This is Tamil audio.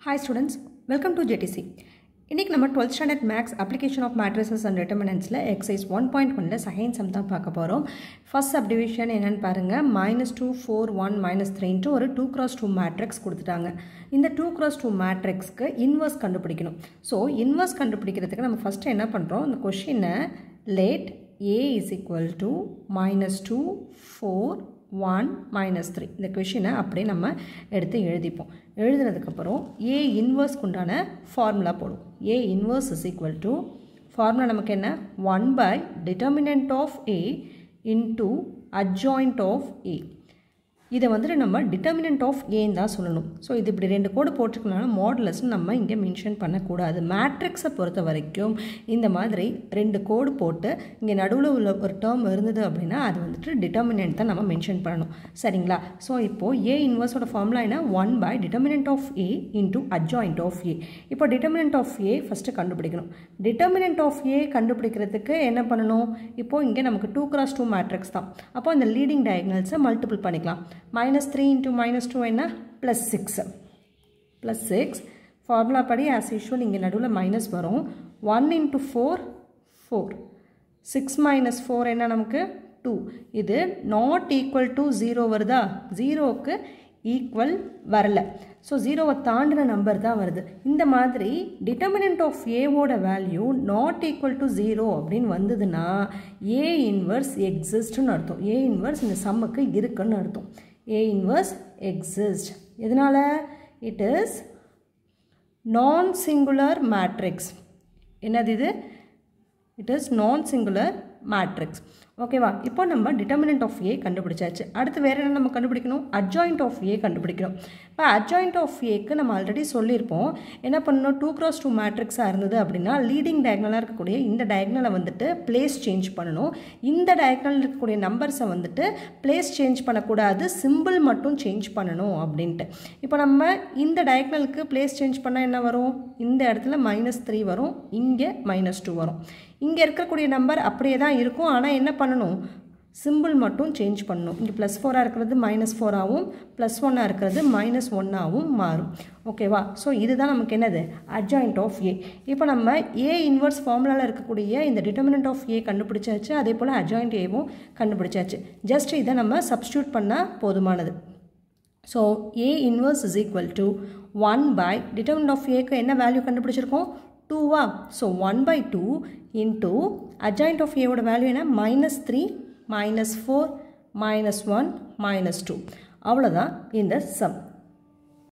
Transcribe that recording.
Hi students, welcome to JTC. இன்னைக்கு நம்ம 12th standard max application of matrices and determinantsல exercise 1.1ல second sum தான் பார்க்க போறோம். First subdivision என்னன்னு பாருங்க. -2 4 1 -3 into ஒரு 2 cross 2 matrix கொடுத்துட்டாங்க. இந்த 2 cross 2 matrixக்கு inverse கண்டுபிடிக்கணும். So inverse கண்டுபிடிக்கிறதுக்கு நம்ம first என்ன பண்றோம்? இந்த क्वेश्चனை let a is equal to -2 4 1 -3 இந்த கொஷினை அப்படியே நம்ம எடுத்து எழுதிப்போம். எழுதுனதுக்கப்புறம் a inverse குண்டான ஃபார்முலா போடும். a inverse is equal to formula நமக்கு என்ன 1 by determinant of a into adjoint of a. இதை வந்துட்டு நம்ம determinant of a தான் சொல்லணும். ஸோ இது இப்படி ரெண்டு கோடு போட்டிருக்கனால மாடுலஸ் நம்ம இங்கே மென்ஷன் பண்ணக்கூடாது. மேட்ரிக்ஸை பொறுத்த வரைக்கும் இந்த மாதிரி ரெண்டு கோடு போட்டு இங்கே நடுவில் உள்ள ஒரு டேர்ம் இருந்தது அப்படின்னா அது வந்துட்டு டிட்டர்மினன்ட் தான் நம்ம மென்ஷன் பண்ணணும். சரிங்களா? ஸோ இப்போது ஏ இன்வர்ஸோட ஃபார்முலா என்ன 1 by determinant of a into adjoint of a. இப்போ determinant of a ஃபஸ்ட்டு கண்டுபிடிக்கணும். determinant of a கண்டுபிடிக்கிறதுக்கு என்ன பண்ணணும்? இப்போது இங்கே நமக்கு 2 cross 2 மேட்ரிக்ஸ் தான். அப்போ இந்த லீடிங் டயக்னல்ஸை மல்டிபிள் பண்ணிக்கலாம். -3 into -2 என்ன +6 +6 ஃபார்முலா படி as usual இங்கே நடுவில் மைனஸ் வரும். 1 into 4 4 6 minus 4 என்ன நமக்கு 2. இது not equal to 0 வருதா? 0க்கு ஈக்குவல் வரல. ஸோ 0வை தாண்டின நம்பர் தான் வருது. இந்த மாதிரி டிட்டர்மினன்ட் ஆஃப் ஏவோட வேல்யூ நாட் ஈக்குவல் டு 0 அப்படின்னு வந்ததுன்னா ஏ இன்வர்ஸ் எக்ஸிஸ்ட்னு அர்த்தம். ஏ இன்வர்ஸ் இந்த சம்முக்கு இருக்குன்னு அர்த்தம். A inverse exists. எதனால? It is non-singular matrix. என்னது இது? It is non-singular matrix. ஓகேவா? இப்போ நம்ம determinant of A கண்டுபிடிச்சாச்சு. அடுத்து வேறு என்ன நம்ம கண்டுபிடிக்கணும்? adjoint of A கண்டுபிடிக்கணும். இப்போ adjoint of Aக்கு நம்ம ஆல்ரெடி சொல்லியிருப்போம். என்ன பண்ணணும்? 2 cross 2 மேட்ரிக்ஸாக இருந்தது அப்படின்னா லீடிங் டயக்னலாக இருக்கக்கூடிய இந்த டயக்னலை வந்துட்டு பிளேஸ் சேஞ்ச் பண்ணணும். இந்த டயக்னலில் இருக்கக்கூடிய நம்பர்ஸை வந்துட்டு பிளேஸ் சேஞ்ச் பண்ணக்கூடாது, சிம்பிள் மட்டும் சேஞ்ச் பண்ணணும் அப்படின்ட்டு. இப்போ நம்ம இந்த டயக்னலுக்கு பிளேஸ் சேஞ்ச் பண்ணால் என்ன வரும்? இந்த இடத்துல -3 வரும், இங்கே -2 வரும். இங்கே இருக்கக்கூடிய நம்பர் அப்படியே தான் இருக்கும். ஆனால் என்ன பண்ணணும்? சிம்பிள் மட்டும் சேஞ்ச் பண்ணணும். இங்கே +4 இருக்கிறது -4 ஆகும், +1 இருக்கிறது -1 ஆகும் மாறும். ஓகேவா? ஸோ இதுதான் நமக்கு என்னது? adjoint of A. இப்போ நம்ம A இன்வர்ஸ் ஃபார்முலாவில் இருக்கக்கூடிய இந்த determinant of A கண்டுபிடிச்சாச்சு. அதே போல் adjoint Aவும் கண்டுபிடிச்சாச்சு. ஜஸ்ட் இதை நம்ம சப்ஸ்டியூட் பண்ணால் போதுமானது. So A inverse is equal to 1 by determinant of Aக்கு என்ன வேல்யூ கண்டுபிடிச்சிருக்கோம்? 2வா? So 1 by 2 into adjoint of Aவோட வேல்யூ என்ன? -3 -4 -1 -2. அவ்வளோதான் இந்த சம்.